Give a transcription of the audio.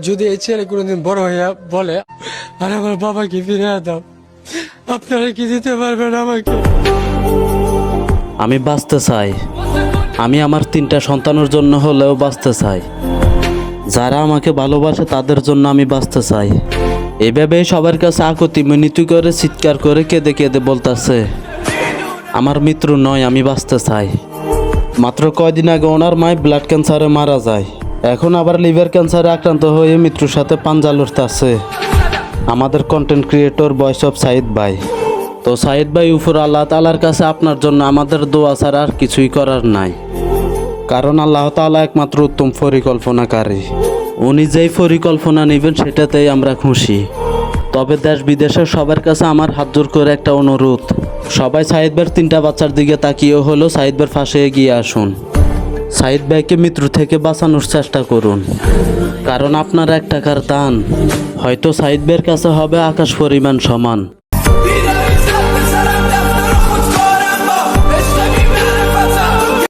যদি এই ছেলে কোনোদিন বড় হইয়া বলে আর আমার বাবাকে ফিরে দাও, আপনারা কি দিতে পারবেন আমাকে? আমি বাঁচতে চাই। আমি আমার 3টা সন্তানের জন্য হলেও বাঁচতে চাই। যারা আমাকে ভালোবাসে তাদের জন্য আমি বাঁচতে চাই। এভাবে সবার কাছে আকুতি মিনতি করে চিৎকার করে কেঁদে কেঁদে বলতেছে আমার মৃত্যু নয়, আমি বাঁচতে চাই। মাত্র কয়দিন আগে ওনার মায় ব্লাড ক্যান্সারে মারা যায়। এখন আবার লিভার ক্যান্সারে আক্রান্ত হয়ে মৃত্যুর সাথে পাঞ্জা লড়তেছে আমাদের content creator voice of Saeed ভাই। তো সাইদ ভাই, উপর আল্লাহ তাআলার কাছে আপনার জন্য আমাদের দোয়া ছাড়া আর কিছুই করার নাই। কারণ আল্লাহ তাআলা একমাত্র উত্তম পরিকল্পনাকারী। উনি যেই পরিকল্পনা নেবেন সেটাতেই আমরা খুশি। তবে দেশ বিদেশের সবার কাছে আমার হাত জোর করে একটা অনুরোধ, সবাই সাইদ ভাইয়ের 3টা বাচ্চার দিকে তাকিয়ে হলেও সাইদ ভাইয়ের পাশে এগিয়ে আসুন। সাইদ ভাইকে মৃত্যু থেকে বাঁচানোর চেষ্টা করুন। কারণ আপনার 1 টাকার দান হয়তো সাইদ ভাইয়ের কাছে হবে আকাশ পরিমাণ সমান।